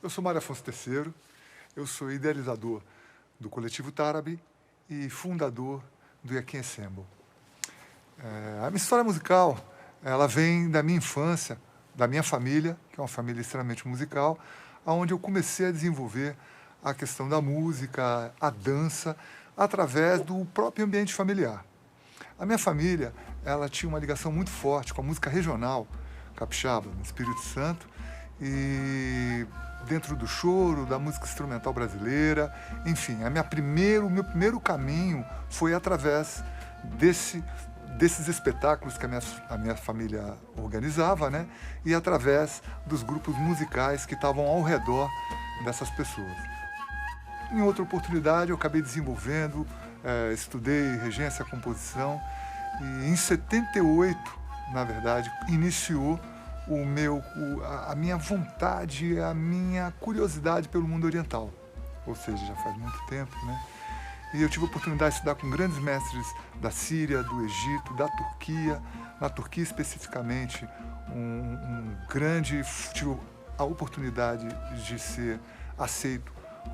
Eu sou Mário Afonso Terceiro, eu sou idealizador do Coletivo Tarabe e fundador do Yakin Ensemble. A minha história musical, ela vem da minha infância, da minha família, que é uma família extremamente musical, onde eu comecei a desenvolver a questão da música, a dança, através do próprio ambiente familiar. A minha família, ela tinha uma ligação muito forte com a música regional capixaba, no Espírito Santo, e dentro do choro, da música instrumental brasileira, enfim, o meu primeiro caminho foi através desses espetáculos que a minha família organizava, né? E através dos grupos musicais que estavam ao redor dessas pessoas. Em outra oportunidade, eu acabei desenvolvendo, estudei regência, composição, e em 78, na verdade, iniciou a minha vontade, a minha curiosidade pelo mundo oriental. Ou seja, já faz muito tempo, né? E eu tive a oportunidade de estudar com grandes mestres da Síria, do Egito, da Turquia. Na Turquia, especificamente, tive a oportunidade de ser aceito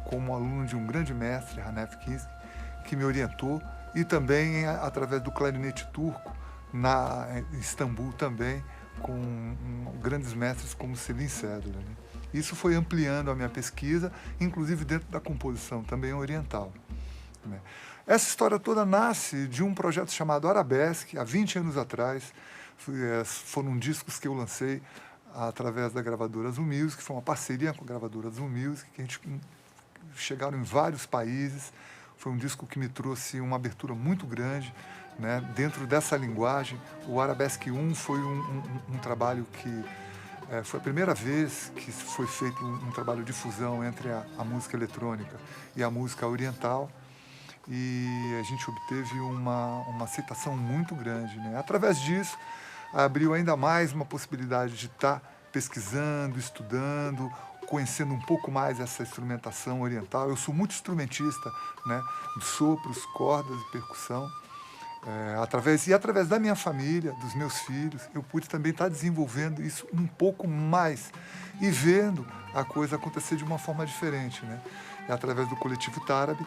como aluno de um grande mestre, Hanef Kinski, que me orientou, e também através do clarinete turco, em Istambul também, com grandes mestres como Selim Sedler, né? Isso foi ampliando a minha pesquisa, inclusive dentro da composição também oriental, né? Essa história toda nasce de um projeto chamado Arabesque, há 20 anos atrás. Foram discos que eu lancei através da gravadora Zoom Music, foi uma parceria com a gravadora Zoom Music, que a gente chegaram em vários países. Foi um disco que me trouxe uma abertura muito grande, né? Dentro dessa linguagem. O Arabesque 1 foi um trabalho que foi a primeira vez que foi feito um trabalho de fusão entre a música eletrônica e a música oriental, e a gente obteve uma aceitação muito grande, né? Através disso, abriu ainda mais uma possibilidade de estar pesquisando, estudando, conhecendo um pouco mais essa instrumentação oriental. Eu sou muito instrumentista, né? De sopros, cordas e percussão. Através da minha família, dos meus filhos, eu pude também estar desenvolvendo isso um pouco mais e vendo a coisa acontecer de uma forma diferente, né? E através do Coletivo Tarabe,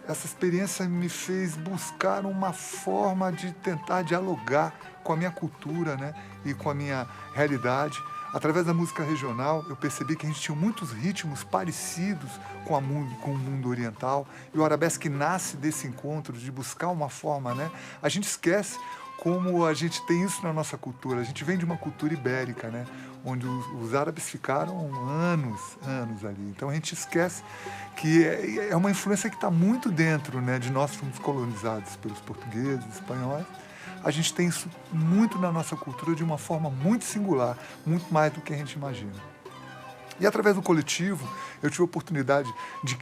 essa experiência me fez buscar uma forma de tentar dialogar com a minha cultura, né? E com a minha realidade. Através da música regional, eu percebi que a gente tinha muitos ritmos parecidos com o mundo oriental, e o arabesque nasce desse encontro, de buscar uma forma, né? A gente esquece como a gente tem isso na nossa cultura. A gente vem de uma cultura ibérica, né? Onde os árabes ficaram anos ali. Então a gente esquece que é uma influência que está muito dentro, né? De nós fomos colonizados pelos portugueses, espanhóis. A gente tem isso muito na nossa cultura de uma forma muito singular, muito mais do que a gente imagina. E através do coletivo, eu tive a oportunidade de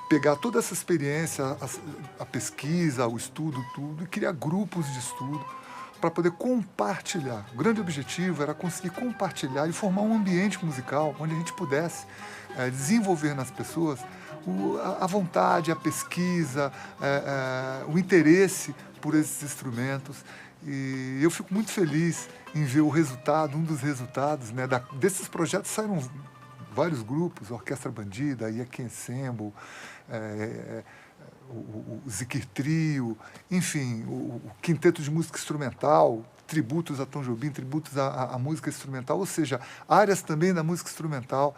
pegar toda essa experiência, a pesquisa, o estudo, tudo, e criar grupos de estudo para poder compartilhar. O grande objetivo era conseguir compartilhar e formar um ambiente musical onde a gente pudesse desenvolver nas pessoas a vontade, a pesquisa, o interesse por esses instrumentos. E eu fico muito feliz em ver o resultado, um dos resultados, né? Desses projetos saíram vários grupos, a Orquestra Bandida, a Yakin Ensemble, o Zikir Trio, enfim, o Quinteto de Música Instrumental, tributos a Tom Jobim, tributos à música instrumental, ou seja, áreas também da música instrumental.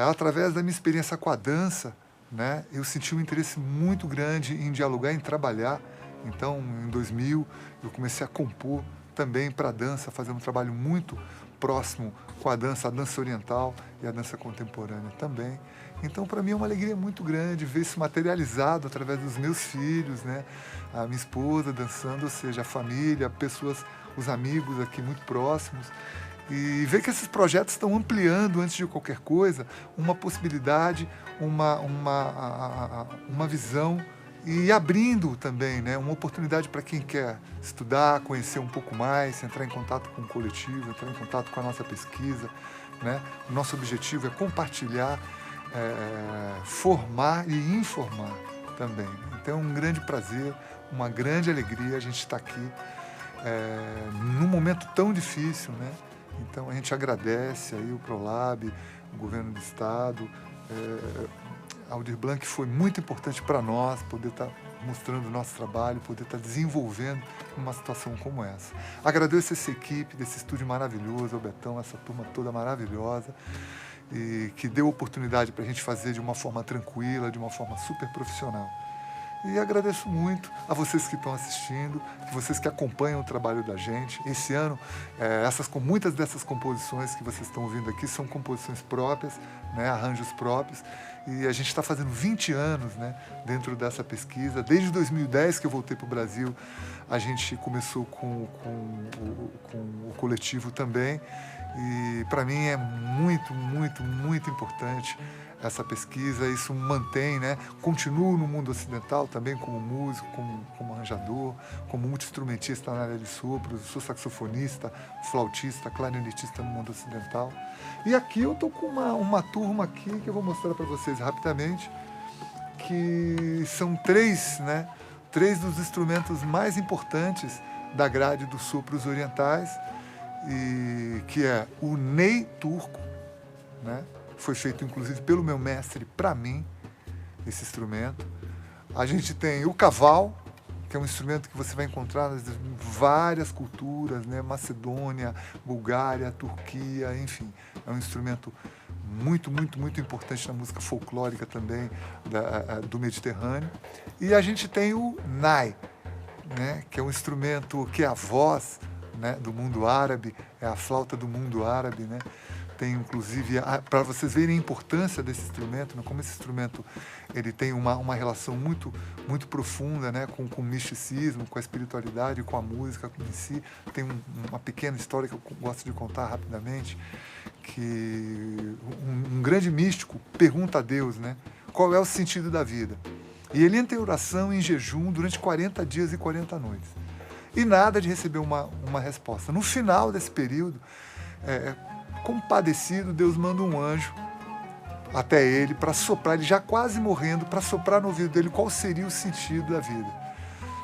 Através da minha experiência com a dança, né, eu senti um interesse muito grande em dialogar, em trabalhar. Então, em 2000, eu comecei a compor também para a dança, fazer um trabalho muito próximo com a dança oriental e a dança contemporânea também. Então, para mim é uma alegria muito grande ver isso materializado através dos meus filhos, né? A minha esposa dançando, ou seja, a família, pessoas, os amigos aqui muito próximos. E ver que esses projetos estão ampliando, antes de qualquer coisa, uma possibilidade, uma visão, e abrindo também, né, uma oportunidade para quem quer estudar, conhecer um pouco mais, entrar em contato com o coletivo, entrar em contato com a nossa pesquisa, né? O nosso objetivo é compartilhar, formar e informar também. Então é um grande prazer, uma grande alegria a gente estar aqui num momento tão difícil, né? Então a gente agradece aí o ProLab, o governo do estado. Aldir Blanc foi muito importante para nós poder estar mostrando o nosso trabalho, poder estar desenvolvendo uma situação como essa. Agradeço essa equipe desse estúdio maravilhoso, ao Betão, essa turma toda maravilhosa, e que deu oportunidade para a gente fazer de uma forma tranquila, de uma forma super profissional. E agradeço muito a vocês que estão assistindo, vocês que acompanham o trabalho da gente. Esse ano, muitas dessas composições que vocês estão ouvindo aqui são composições próprias, né, arranjos próprios. E a gente está fazendo 20 anos, né, dentro dessa pesquisa. Desde 2010 que eu voltei para o Brasil, a gente começou com o coletivo também. E para mim é muito, muito, muito importante essa pesquisa. Isso mantém, né? Continuo no mundo ocidental também como músico, como arranjador, como multi-instrumentista na área de sopros. Sou saxofonista, flautista, clarinetista no mundo ocidental. E aqui eu estou com uma turma aqui que eu vou mostrar para vocês rapidamente, que são três dos instrumentos mais importantes da grade dos sopros orientais, e que é o ney turco, né? Foi feito inclusive pelo meu mestre para mim, esse instrumento. A gente tem o cavalo, que é um instrumento que você vai encontrar em várias culturas, né? Macedônia, Bulgária, Turquia, enfim. É um instrumento muito, muito, muito importante na música folclórica também do Mediterrâneo. E a gente tem o nai, né? Que é um instrumento que é a voz, né, do mundo árabe, é a flauta do mundo árabe, né? Tem inclusive, para vocês verem a importância desse instrumento, né, como esse instrumento ele tem uma relação muito, muito profunda, né, com o misticismo, com a espiritualidade, com a música em si. Tem uma pequena história que eu gosto de contar rapidamente, que um grande místico pergunta a Deus, né, qual é o sentido da vida. E ele entra em oração, em jejum, durante 40 dias e 40 noites. E nada de receber uma resposta. No final desse período, compadecido, Deus manda um anjo até ele para soprar, ele já quase morrendo, para soprar no ouvido dele qual seria o sentido da vida.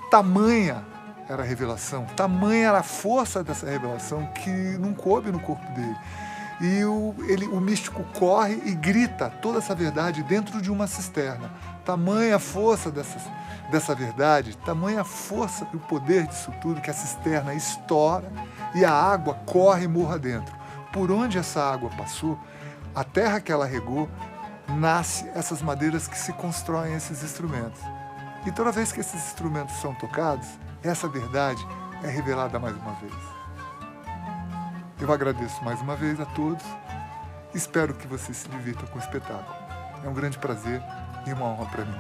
Tamanha era a revelação, tamanha era a força dessa revelação que não coube no corpo dele. E o místico corre e grita toda essa verdade dentro de uma cisterna. Tamanha a força dessa verdade, tamanha a força e o poder disso tudo, que a cisterna estoura e a água corre e morra dentro. Por onde essa água passou, a terra que ela regou, nasce essas madeiras que se constroem esses instrumentos. E toda vez que esses instrumentos são tocados, essa verdade é revelada mais uma vez. Eu agradeço mais uma vez a todos. Espero que vocês se divirtam com o espetáculo. É um grande prazer e uma honra para mim.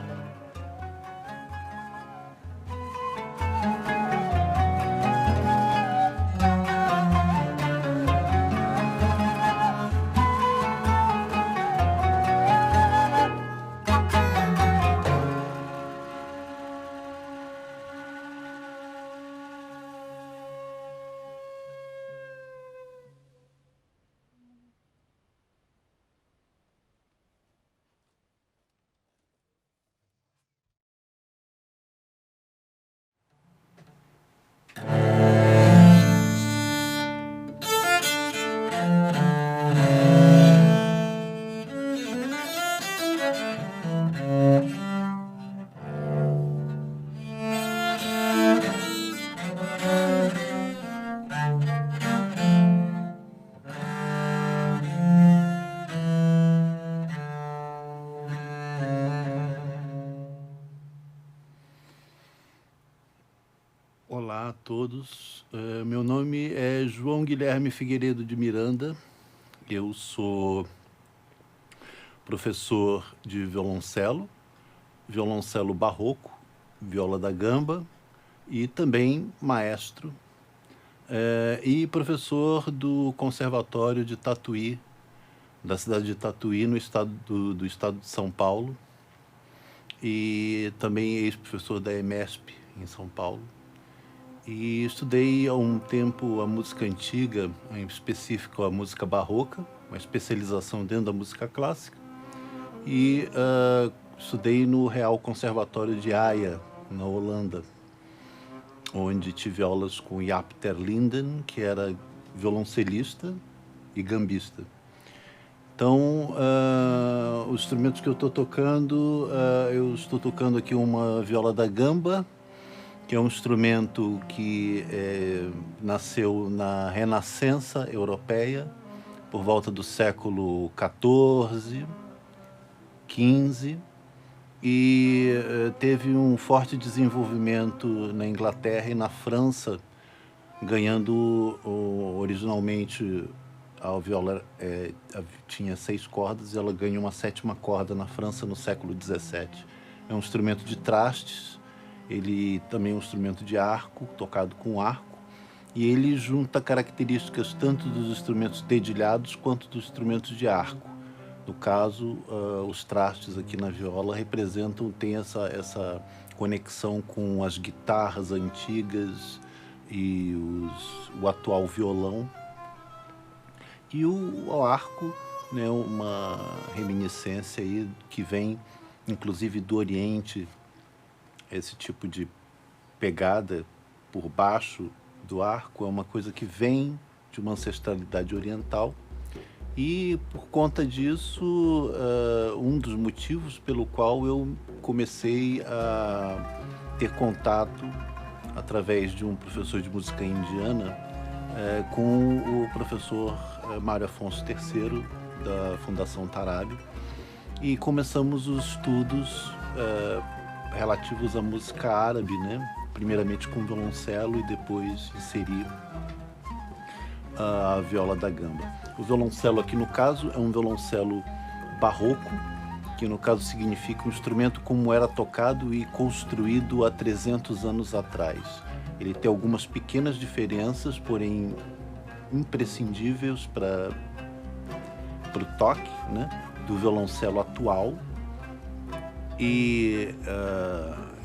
Olá a todos, meu nome é João Guilherme Figueiredo de Miranda, eu sou professor de violoncelo barroco, viola da gamba e também maestro e professor do Conservatório de Tatuí, da cidade de Tatuí, no estado do estado de São Paulo, e também ex-professor da EMESP em São Paulo. E estudei há um tempo a música antiga, em específico a música barroca, uma especialização dentro da música clássica. E estudei no Real Conservatório de Haia, na Holanda, onde tive aulas com Jaap ter Linden, que era violoncelista e gambista. Então, os instrumentos que eu estou tocando aqui uma viola da gamba, que é um instrumento que nasceu na Renascença europeia, por volta do século XIV, XV, e teve um forte desenvolvimento na Inglaterra e na França, ganhando originalmente a viola tinha 6 cordas e ela ganhou uma 7ª corda na França no século XVII. É um instrumento de trastes, ele também é um instrumento de arco, tocado com arco, e ele junta características tanto dos instrumentos dedilhados quanto dos instrumentos de arco. No caso, os trastes aqui na viola tem essa conexão com as guitarras antigas e o atual violão. E o arco, né, uma reminiscência aí que vem, inclusive, do Oriente, esse tipo de pegada por baixo do arco é uma coisa que vem de uma ancestralidade oriental. E, por conta disso, um dos motivos pelo qual eu comecei a ter contato, através de um professor de música indiana, com o professor Mário Afonso III, da Fundação Tarabi, e começamos os estudos relativos à música árabe, né? Primeiramente com violoncelo e depois inserir a viola da gamba. O violoncelo aqui, no caso, é um violoncelo barroco, que no caso significa um instrumento como era tocado e construído há 300 anos atrás. Ele tem algumas pequenas diferenças, porém imprescindíveis para o toque, né, do violoncelo atual. E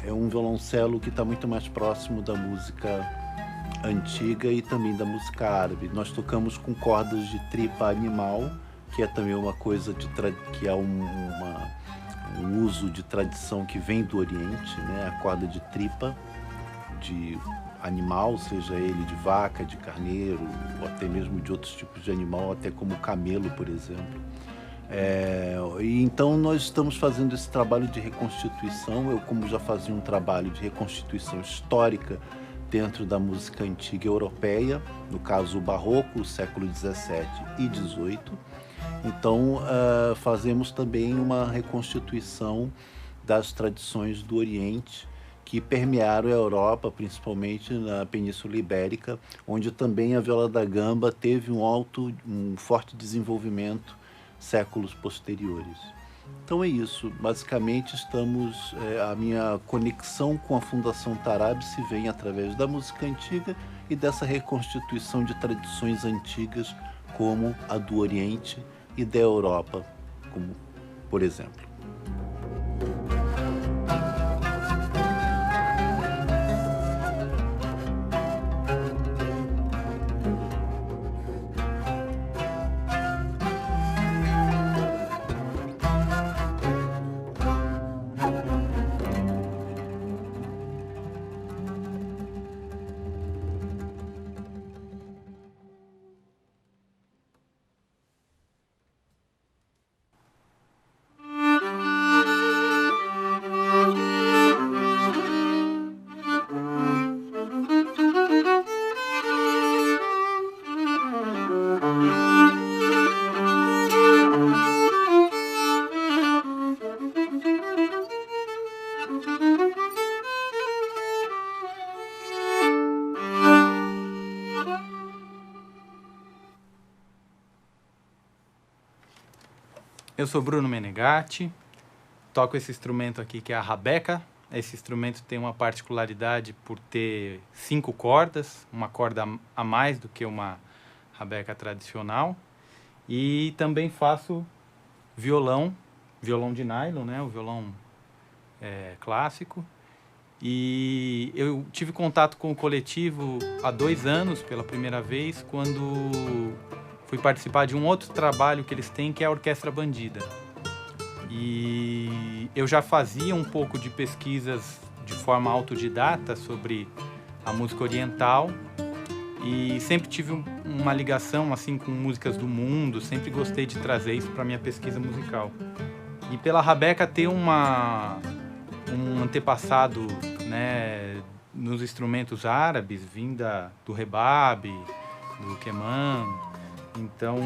é um violoncelo que está muito mais próximo da música antiga e também da música árabe. Nós tocamos com cordas de tripa animal, que é também uma coisa que é um uso de tradição que vem do Oriente, né? A corda de tripa de animal, seja ele de vaca, de carneiro, ou até mesmo de outros tipos de animal, até como camelo, por exemplo. E então nós estamos fazendo esse trabalho de reconstituição. Eu, como já fazia um trabalho de reconstituição histórica dentro da música antiga europeia, no caso o barroco, o século XVII e XVIII, então fazemos também uma reconstituição das tradições do Oriente que permearam a Europa, principalmente na Península Ibérica, onde também a viola da gamba teve um forte desenvolvimento séculos posteriores. Então é isso, basicamente a minha conexão com a Fundação Tarabi se vem através da música antiga e dessa reconstituição de tradições antigas como a do Oriente e da Europa, como por exemplo. Eu sou Bruno Menegatti, toco esse instrumento aqui que é a rabeca. Esse instrumento tem uma particularidade por ter 5 cordas, uma corda a mais do que uma rabeca tradicional. E também faço violão de nylon, né? O violão clássico. E eu tive contato com o coletivo há 2 anos, pela primeira vez, quando fui participar de um outro trabalho que eles têm, que é a Orquestra Bandida. E eu já fazia um pouco de pesquisas de forma autodidata sobre a música oriental e sempre tive uma ligação assim com músicas do mundo, sempre gostei de trazer isso para minha pesquisa musical. E pela Rabeca ter um antepassado, né, nos instrumentos árabes, vinda do rebabe, do quemã, então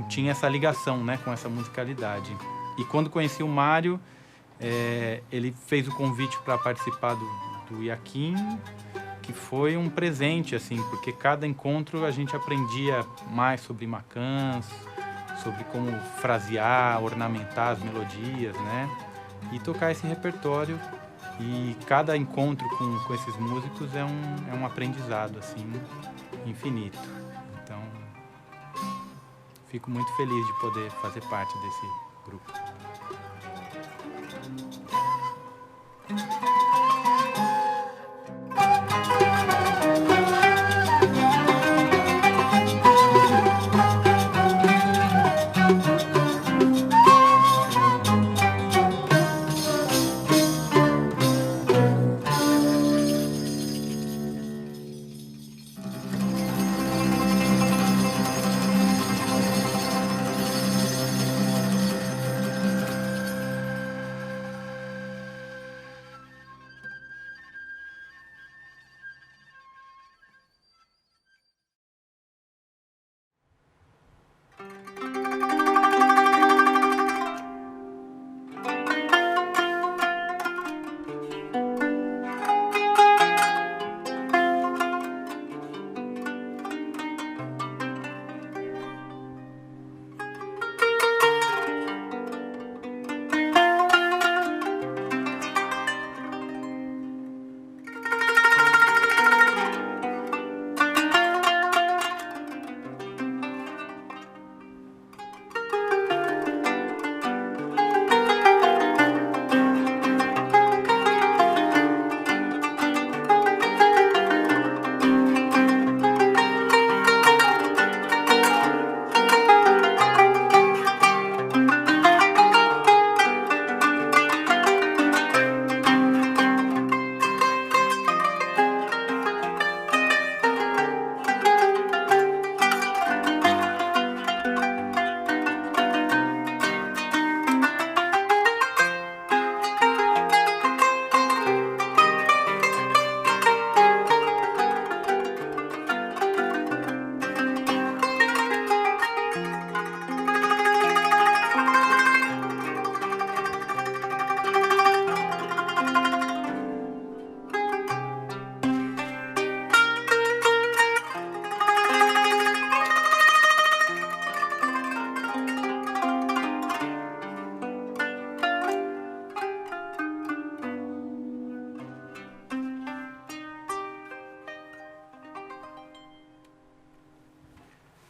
tinha essa ligação, né, com essa musicalidade. E quando conheci o Mário, ele fez o convite para participar do Yakin, que foi um presente, assim, porque cada encontro a gente aprendia mais sobre macãs, sobre como frasear, ornamentar as melodias, né? E tocar esse repertório. E cada encontro com esses músicos é um aprendizado, assim, infinito. Então, fico muito feliz de poder fazer parte desse grupo.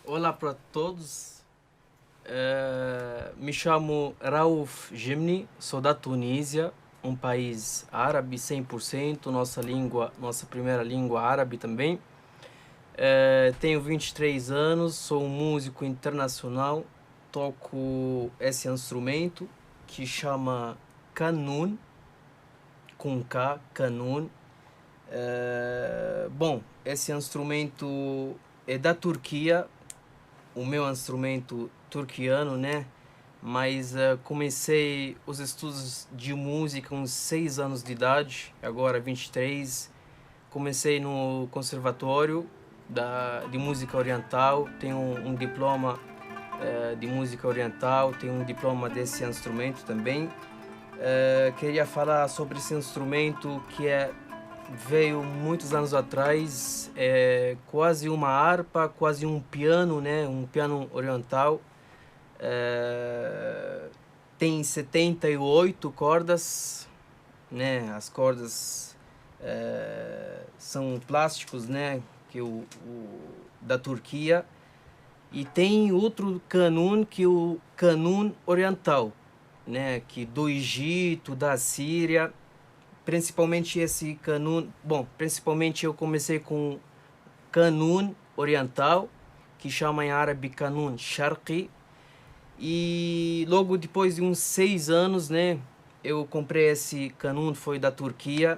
Olá para todos, me chamo Rauf Jimni, sou da Tunísia, um país árabe 100%, nossa primeira língua árabe também. Tenho 23 anos, sou um músico internacional, toco esse instrumento que chama kanun, com K, kanun. Bom, esse instrumento é da Turquia, o meu instrumento turquiano, né? Mas comecei os estudos de música com 6 anos de idade, agora 23. Comecei no conservatório de música oriental, tenho um diploma de música oriental, tenho um diploma desse instrumento também. Queria falar sobre esse instrumento que veio muitos anos atrás, quase uma harpa, quase um piano, né? Um piano oriental. Tem 78 cordas, né? As cordas são plásticos, né? Da Turquia. E tem outro kanun, que é o kanun oriental, né? Que do Egito, da Síria. Principalmente esse kanun, principalmente eu comecei com kanun oriental, que chama em árabe kanun sharqi, e logo depois de uns 6 anos, né, eu comprei esse kanun, foi da Turquia.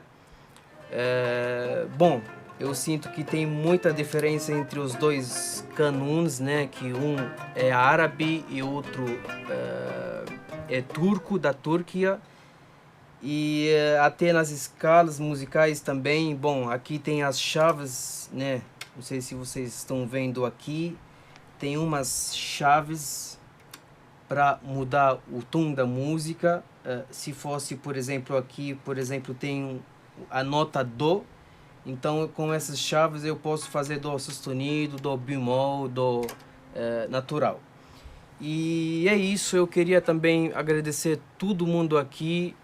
eu sinto que tem muita diferença entre os dois cânones, né? Que um é árabe e outro é turco, da Turquia. E até nas escalas musicais também. Bom, aqui tem as chaves, né? Não sei se vocês estão vendo aqui. Tem umas chaves para mudar o tom da música. Se fosse, por exemplo, aqui, por exemplo, tem a nota Dó. Então, com essas chaves eu posso fazer Dó sustenido, Dó bemol, Dó natural. E é isso, eu queria também agradecer todo mundo aqui,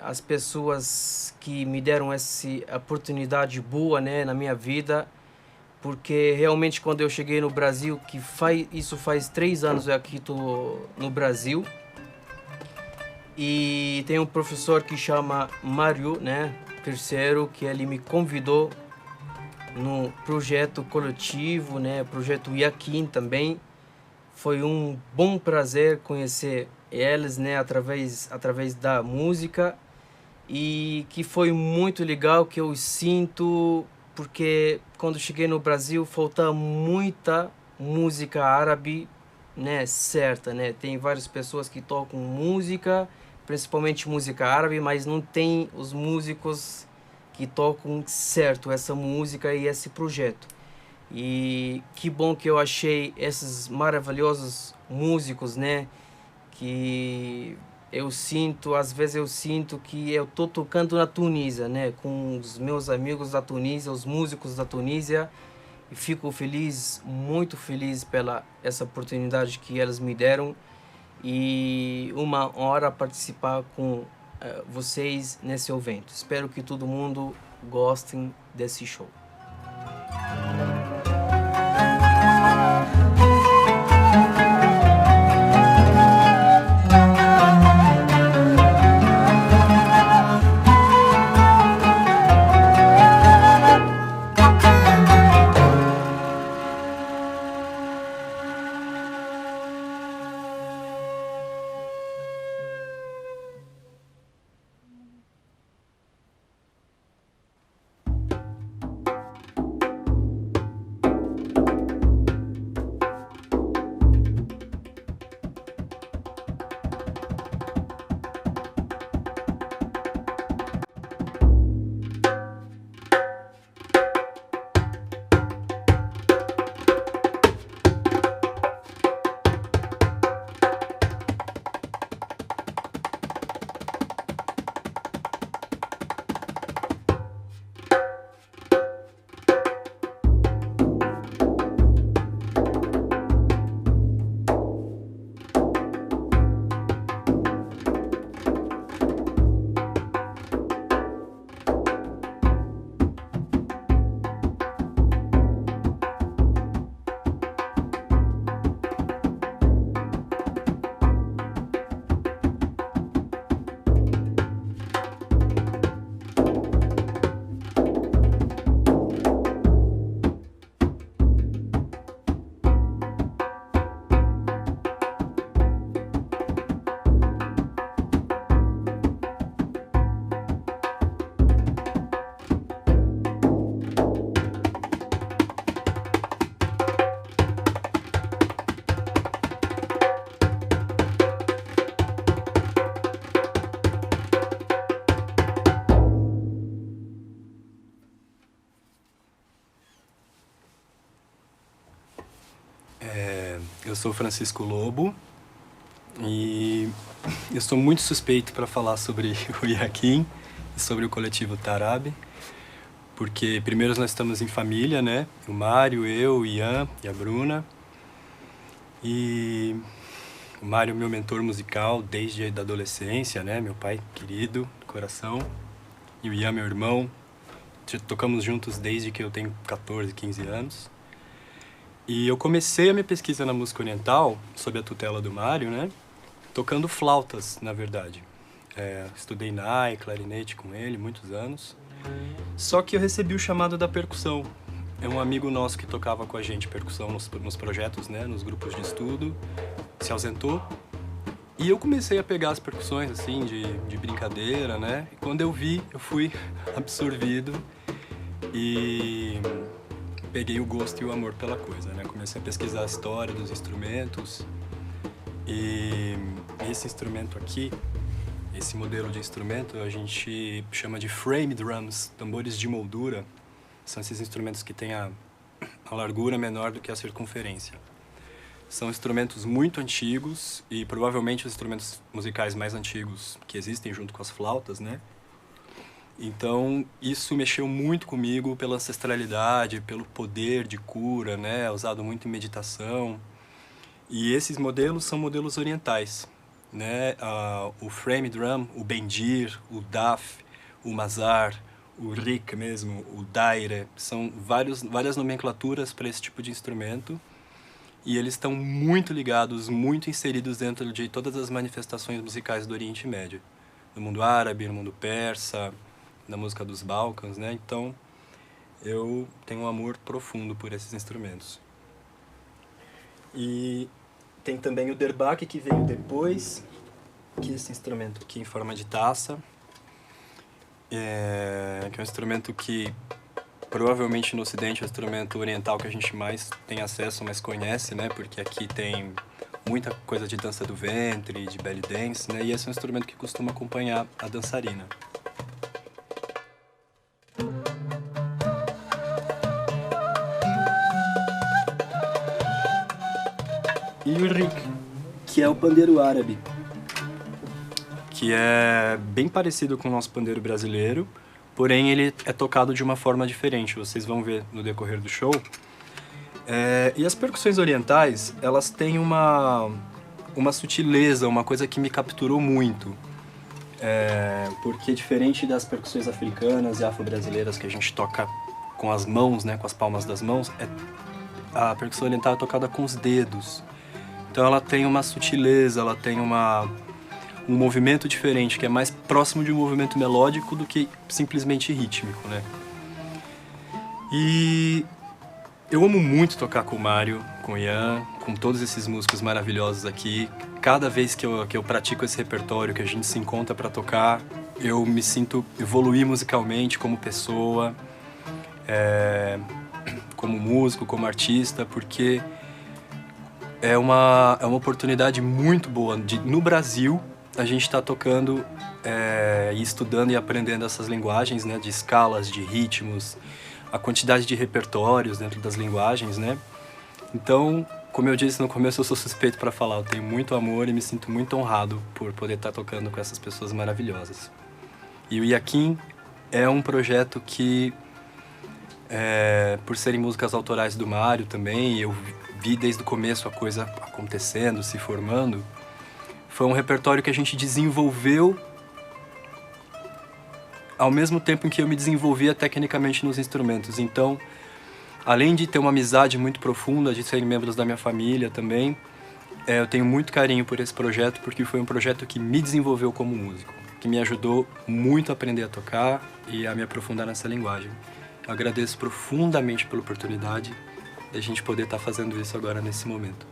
as pessoas que me deram essa oportunidade boa, né, na minha vida, porque realmente quando eu cheguei no Brasil, isso faz 3 anos eu aqui estou no Brasil, e tem um professor que chama Mário, né, terceiro, que ele me convidou no projeto coletivo, né, projeto Yakin também. Foi um bom prazer conhecer eles, né, através da música, e que foi muito legal, que eu sinto, porque quando cheguei no Brasil falta muita música árabe, né, certa, né? Tem várias pessoas que tocam música, principalmente música árabe, mas não tem os músicos que tocam certo essa música e esse projeto. E que bom que eu achei esses maravilhosos músicos, né? Que eu sinto, às vezes eu sinto que eu tô tocando na Tunísia, né? Com os meus amigos da Tunísia, os músicos da Tunísia. E fico feliz, muito feliz pela essa oportunidade que eles me deram. E uma hora participar com vocês nesse evento. Espero que todo mundo gostem desse show. Eu sou Francisco Lobo e eu sou muito suspeito para falar sobre o Yakin e sobre o coletivo Tarab, porque primeiro nós estamos em família, né? O Mário, eu, o Ian e a Bruna. E o Mário é meu mentor musical desde a adolescência, né? Meu pai querido, do coração. E o Ian, meu irmão. Tocamos juntos desde que eu tenho 14, 15 anos. E eu comecei a minha pesquisa na música oriental, sob a tutela do Mário, né? Tocando flautas, na verdade. Estudei nai, clarinete com ele, muitos anos. Só que eu recebi o chamado da percussão. É um amigo nosso que tocava com a gente percussão nos projetos, né? Nos grupos de estudo. Se ausentou. E eu comecei a pegar as percussões, assim, de brincadeira, né? E quando eu vi, eu fui absorvido. e peguei o gosto e o amor pela coisa, né? Comecei a pesquisar a história dos instrumentos e esse instrumento aqui, esse modelo de instrumento, a gente chama de frame drums, tambores de moldura. São esses instrumentos que têm a largura menor do que a circunferência. São instrumentos muito antigos e provavelmente os instrumentos musicais mais antigos que existem junto com as flautas, né? Então, isso mexeu muito comigo pela ancestralidade, pelo poder de cura, né? Usado muito em meditação. E esses modelos são modelos orientais, né? O frame drum, o bendir, o daf, o mazar, o rik mesmo, o daire, são várias nomenclaturas para esse tipo de instrumento. E eles estão muito ligados, muito inseridos dentro de todas as manifestações musicais do Oriente Médio. No mundo árabe, no mundo persa, na música dos Balcãs, né? Então, eu tenho um amor profundo por esses instrumentos. E tem também o derbak, que veio depois, que é esse instrumento aqui em forma de taça, que é um instrumento que provavelmente no Ocidente é o instrumento oriental que a gente mais tem acesso, mais conhece, né? Porque aqui tem muita coisa de dança do ventre, de belly dance, né? E esse é um instrumento que costuma acompanhar a dançarina. E o rik, que é o pandeiro árabe, que é bem parecido com o nosso pandeiro brasileiro, porém ele é tocado de uma forma diferente, vocês vão ver no decorrer do show. E as percussões orientais, elas têm uma sutileza, uma coisa que me capturou muito. Porque diferente das percussões africanas e afro-brasileiras que a gente toca com as mãos, né, com as palmas das mãos, a percussão oriental é tocada com os dedos. Então ela tem uma sutileza, ela tem um movimento diferente, que é mais próximo de um movimento melódico do que simplesmente rítmico, né? E eu amo muito tocar com o Mário, com o Ian, com todos esses músicos maravilhosos aqui. Cada vez que eu pratico esse repertório, que a gente se encontra para tocar, eu me sinto evoluir musicalmente como pessoa, como músico, como artista, porque é uma oportunidade muito boa no Brasil a gente está tocando e estudando e aprendendo essas linguagens, né, de escalas, de ritmos, a quantidade de repertórios dentro das linguagens, né? Então, como eu disse no começo, eu sou suspeito para falar, eu tenho muito amor e me sinto muito honrado por poder estar tocando com essas pessoas maravilhosas. E o Yakin é um projeto que, por serem músicas autorais do Mário também, eu vi desde o começo a coisa acontecendo, se formando. Foi um repertório que a gente desenvolveu ao mesmo tempo em que eu me desenvolvia tecnicamente nos instrumentos. Então, além de ter uma amizade muito profunda, de serem membros da minha família também, eu tenho muito carinho por esse projeto, porque foi um projeto que me desenvolveu como músico, que me ajudou muito a aprender a tocar e a me aprofundar nessa linguagem. Eu agradeço profundamente pela oportunidade de a gente poder estar fazendo isso agora nesse momento.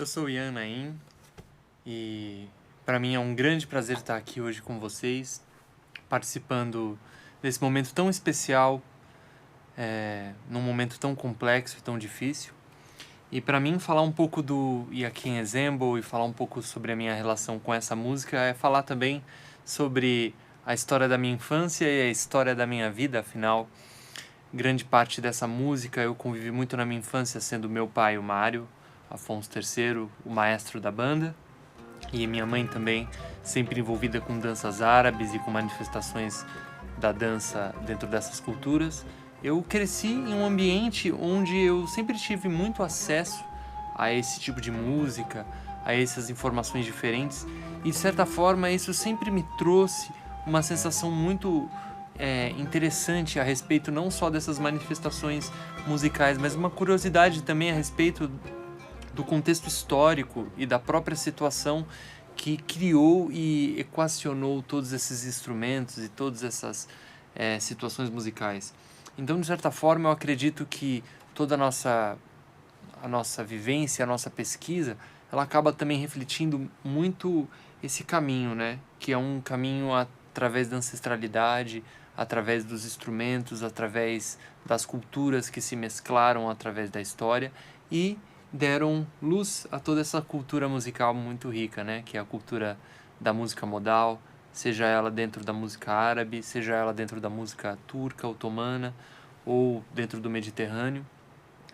eu sou o Ian Naim e para mim é um grande prazer estar aqui hoje com vocês, participando desse momento tão especial, num momento tão complexo e tão difícil. E para mim falar um pouco do Yakin Ensemble e falar um pouco sobre a minha relação com essa música é falar também sobre a história da minha infância e a história da minha vida, afinal, grande parte dessa música eu convivi muito na minha infância, sendo meu pai, o Mário Afonso III, o maestro da banda, e minha mãe também, sempre envolvida com danças árabes e com manifestações da dança dentro dessas culturas. Eu cresci em um ambiente onde eu sempre tive muito acesso a esse tipo de música, a essas informações diferentes, e de certa forma isso sempre me trouxe uma sensação muito interessante a respeito não só dessas manifestações musicais, mas uma curiosidade também a respeito do contexto histórico e da própria situação que criou e equacionou todos esses instrumentos e todas essas situações musicais. Então, de certa forma, eu acredito que toda a nossa vivência, a nossa pesquisa, ela acaba também refletindo muito esse caminho, né? Que é um caminho através da ancestralidade, através dos instrumentos, através das culturas que se mesclaram através da história e deram luz a toda essa cultura musical muito rica, né? Que é a cultura da música modal, seja ela dentro da música árabe, seja ela dentro da música turca, otomana ou dentro do Mediterrâneo.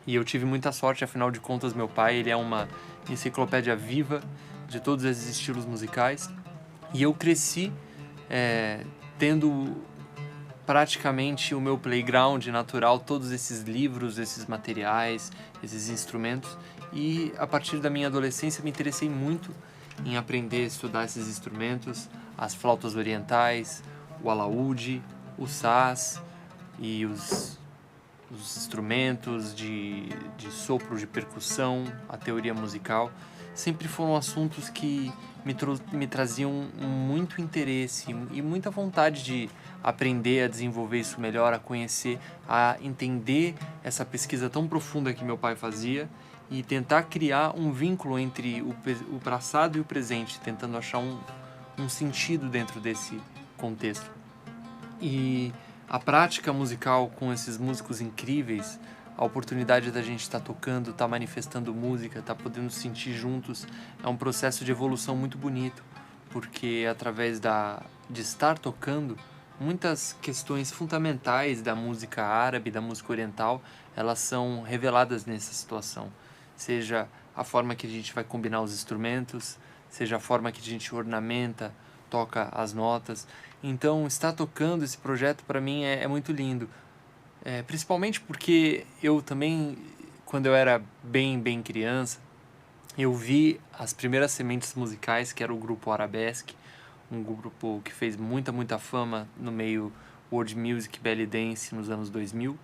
E eu tive muita sorte, afinal de contas, meu pai, ele é uma enciclopédia viva de todos esses estilos musicais. E eu cresci tendo praticamente o meu playground natural, todos esses livros, esses materiais, esses instrumentos. E a partir da minha adolescência me interessei muito em aprender a estudar esses instrumentos, as flautas orientais, o alaúde, o saz e os instrumentos de sopro, de percussão, a teoria musical. Sempre foram assuntos que me traziam muito interesse e muita vontade de aprender a desenvolver isso melhor, a conhecer, a entender essa pesquisa tão profunda que meu pai fazia e tentar criar um vínculo entre o passado e o presente, tentando achar um sentido dentro desse contexto. E a prática musical com esses músicos incríveis, a oportunidade da gente estar tocando, estar manifestando música, estar podendo sentir juntos, é um processo de evolução muito bonito, porque através de estar tocando, muitas questões fundamentais da música árabe, da música oriental, elas são reveladas nessa situação. Seja a forma que a gente vai combinar os instrumentos, seja a forma que a gente ornamenta, toca as notas. Então, estar tocando esse projeto para mim é muito lindo. Principalmente porque eu também, quando eu era bem criança, eu vi as primeiras sementes musicais, que era o grupo Arabesque, um grupo que fez muita fama no meio world music, belly dance nos anos 2000,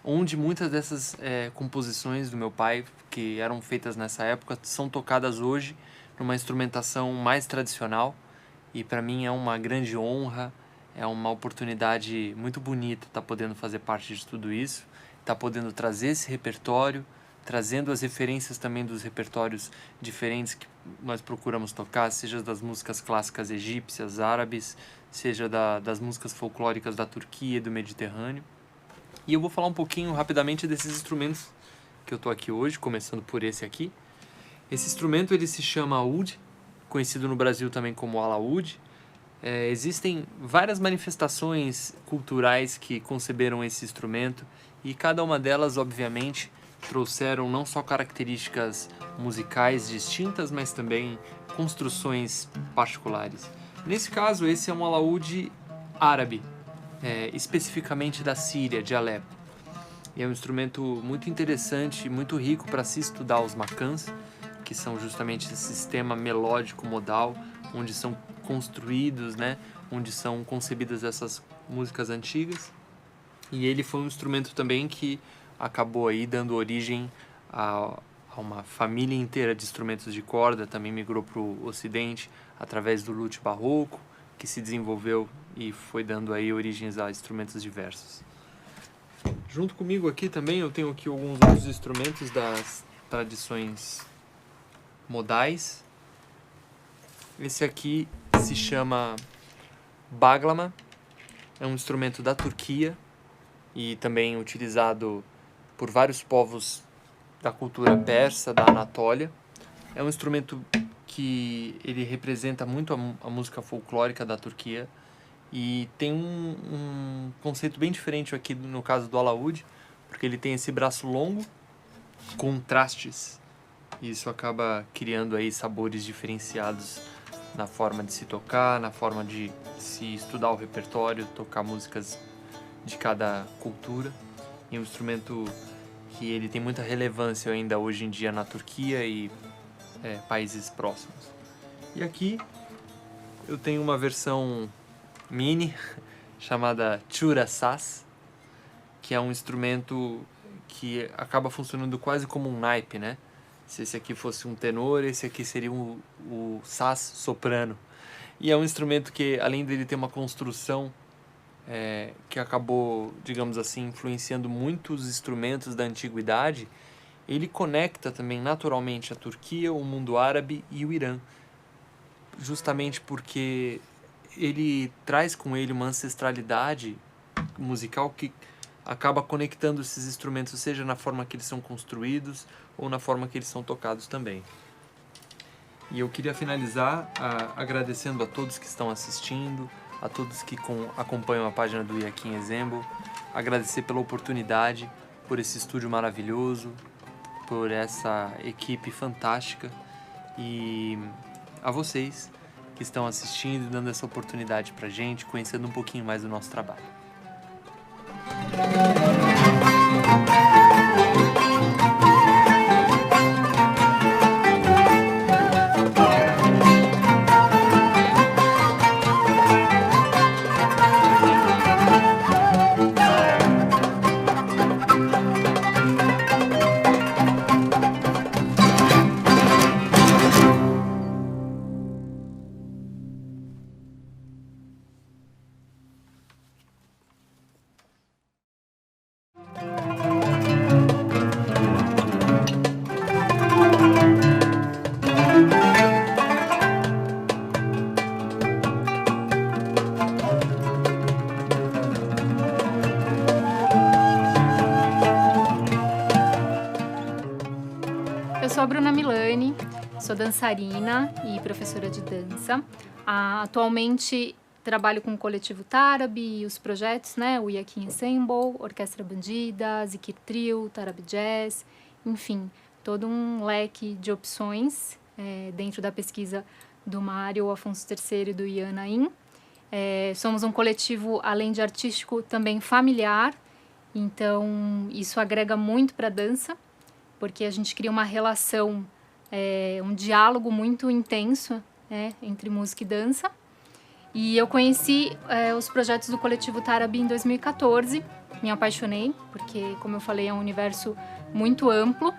onde muitas dessas composições do meu pai, que eram feitas nessa época, são tocadas hoje numa instrumentação mais tradicional, e para mim é uma grande honra, é uma oportunidade muito bonita estar podendo fazer parte de tudo isso, estar podendo trazer esse repertório, trazendo as referências também dos repertórios diferentes que nós procuramos tocar, seja das músicas clássicas egípcias, árabes, seja das músicas folclóricas da Turquia e do Mediterrâneo. E eu vou falar um pouquinho rapidamente desses instrumentos que eu estou aqui hoje, começando por esse aqui. Esse instrumento ele se chama oud, conhecido no Brasil também como alaúde. Existem várias manifestações culturais que conceberam esse instrumento e cada uma delas, obviamente, trouxeram não só características musicais distintas, mas também construções particulares. Nesse caso, esse é um alaúde árabe, especificamente da Síria, de Alepo. E é um instrumento muito interessante, muito rico para se estudar os macãs, que são justamente esse sistema melódico modal, onde são construídos, né, onde são concebidas essas músicas antigas. E ele foi um instrumento também que acabou aí dando origem a uma família inteira de instrumentos de corda, também migrou para o Ocidente através do lute barroco, que se desenvolveu e foi dando aí origens a instrumentos diversos. Junto comigo aqui também eu tenho aqui alguns outros instrumentos das tradições modais. Esse aqui se chama baglama, é um instrumento da Turquia e também utilizado por vários povos da cultura persa, da Anatólia. É um instrumento que ele representa muito a música folclórica da Turquia e tem um conceito bem diferente aqui no caso do alaúde, porque ele tem esse braço longo com trastes e isso acaba criando aí sabores diferenciados na forma de se tocar, na forma de se estudar o repertório, tocar músicas de cada cultura. E um instrumento que ele tem muita relevância ainda hoje em dia na Turquia e países próximos. E aqui eu tenho uma versão mini chamada Chura Saz, que é um instrumento que acaba funcionando quase como um naipe, né? Se esse aqui fosse um tenor, esse aqui seria o saz soprano. E é um instrumento que, além dele ter uma construção que acabou, digamos assim, influenciando muitos instrumentos da antiguidade, ele conecta também naturalmente a Turquia, o mundo árabe e o Irã, justamente porque ele traz com ele uma ancestralidade musical que acaba conectando esses instrumentos, seja na forma que eles são construídos ou na forma que eles são tocados também. E eu queria finalizar agradecendo a todos que estão assistindo, a todos que acompanham a página do Joachim Ensemble, agradecer pela oportunidade, por esse estúdio maravilhoso, por essa equipe fantástica e a vocês que estão assistindo e dando essa oportunidade pra gente, conhecendo um pouquinho mais do nosso trabalho. Eu sou a Bruna Milani, sou dançarina e professora de dança. Atualmente trabalho com o Coletivo Tarabe e os projetos, né? O Joachim Ensemble, Orquestra Bandida, Zikir Trio, Tarabe Jazz, enfim, todo um leque de opções dentro da pesquisa do Mário Afonso III e do Ian Naim. Somos um coletivo, além de artístico, também familiar, então isso agrega muito para a dança, porque a gente cria uma relação, um diálogo muito intenso entre música e dança. E eu conheci os projetos do Coletivo Tarabe em 2014, me apaixonei, porque, como eu falei, é um universo muito amplo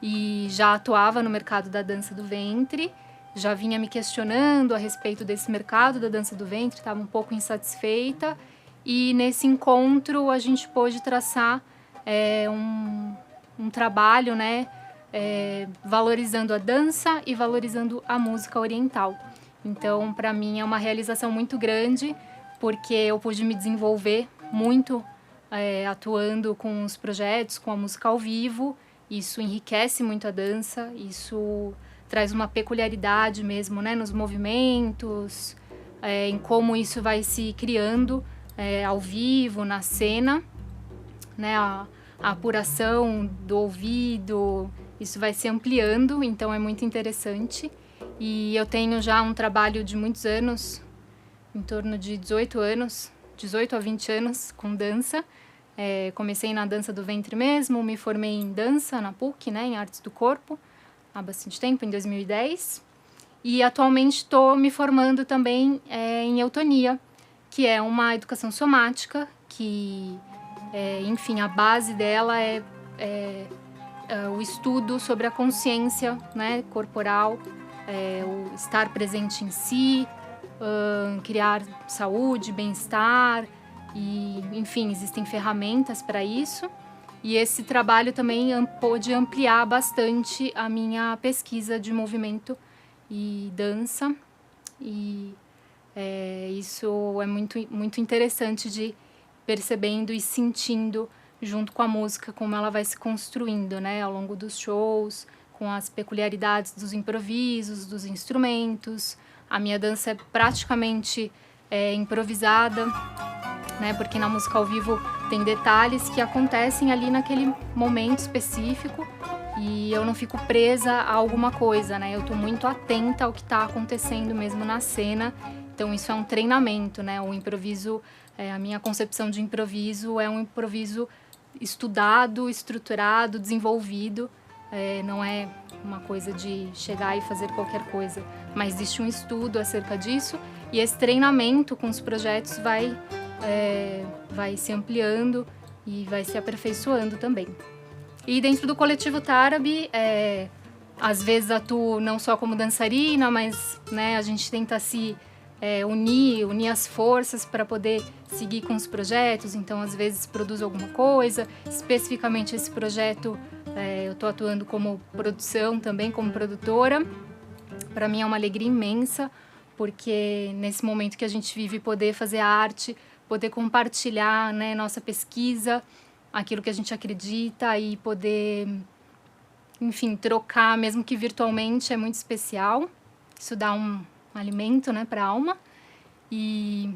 e já atuava no mercado da dança do ventre, já vinha me questionando a respeito desse mercado da dança do ventre, estava um pouco insatisfeita e nesse encontro a gente pôde traçar um trabalho, né, valorizando a dança e valorizando a música oriental. Então, para mim, é uma realização muito grande, porque eu pude me desenvolver muito atuando com os projetos, com a música ao vivo. Isso enriquece muito a dança, isso traz uma peculiaridade mesmo, né, nos movimentos, em como isso vai se criando ao vivo, na cena, né, a apuração do ouvido, isso vai se ampliando, então é muito interessante. E eu tenho já um trabalho de muitos anos, em torno de 18 a 20 anos com dança. Comecei na dança do ventre mesmo, me formei em dança na PUC, né, em Artes do Corpo, há bastante tempo, em 2010. E atualmente estou me formando também em eutonia, que é uma educação somática, que, enfim, a base dela é o estudo sobre a consciência, né, corporal, o estar presente em si, criar saúde, bem-estar, e, enfim, existem ferramentas para isso. E esse trabalho também pôde ampliar bastante a minha pesquisa de movimento e dança. E isso é muito interessante de percebendo e sentindo junto com a música como ela vai se construindo, né, ao longo dos shows, com as peculiaridades dos improvisos, dos instrumentos. A minha dança é praticamente improvisada, né, porque na música ao vivo tem detalhes que acontecem ali naquele momento específico e eu não fico presa a alguma coisa, né? Eu tô muito atenta ao que está acontecendo mesmo na cena. Então isso é um treinamento, né? O improviso, a minha concepção de improviso é um improviso estudado, estruturado, desenvolvido. Não é uma coisa de chegar e fazer qualquer coisa, mas existe um estudo acerca disso e esse treinamento com os projetos vai se ampliando e vai se aperfeiçoando também. E dentro do Coletivo Tarabe, às vezes atuo não só como dançarina, mas, né, a gente tenta se unir as forças para poder seguir com os projetos. Então, às vezes, produzo alguma coisa. Especificamente, esse projeto, eu estou atuando como produção também, como produtora. Para mim é uma alegria imensa, porque nesse momento que a gente vive, poder fazer arte, poder compartilhar, né, nossa pesquisa, aquilo que a gente acredita e poder, enfim, trocar, mesmo que virtualmente, é muito especial. Isso dá um alimento, né, para a alma. E,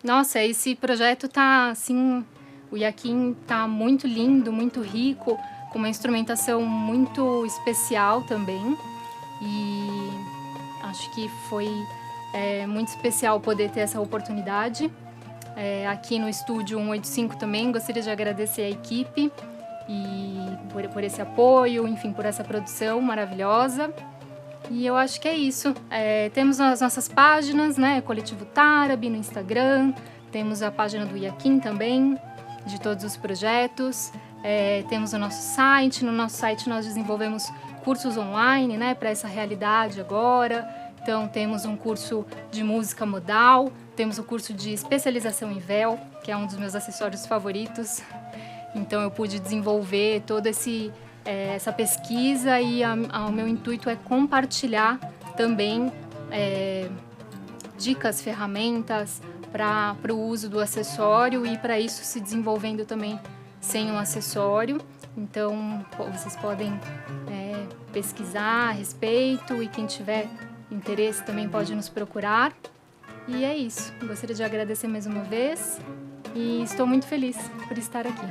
nossa, esse projeto tá, assim, o Yakin tá muito lindo, muito rico, com uma instrumentação muito especial também. E acho que foi muito especial poder ter essa oportunidade. Aqui no Estúdio 185 também gostaria de agradecer a equipe e por esse apoio, enfim, por essa produção maravilhosa. E eu acho que é isso. Temos as nossas páginas, né? Coletivo Tarabe no Instagram, temos a página do Yakin também, de todos os projetos. Temos o nosso site. No nosso site nós desenvolvemos cursos online, né, para essa realidade agora. Então, temos um curso de música modal, temos o curso de especialização em véu, que é um dos meus acessórios favoritos. Então, eu pude desenvolver toda essa pesquisa e o meu intuito é compartilhar também dicas, ferramentas para o uso do acessório e para isso se desenvolvendo também sem um acessório. Então, vocês podem pesquisar a respeito e quem tiver interesse também pode nos procurar. E é isso. Gostaria de agradecer mais uma vez e estou muito feliz por estar aqui.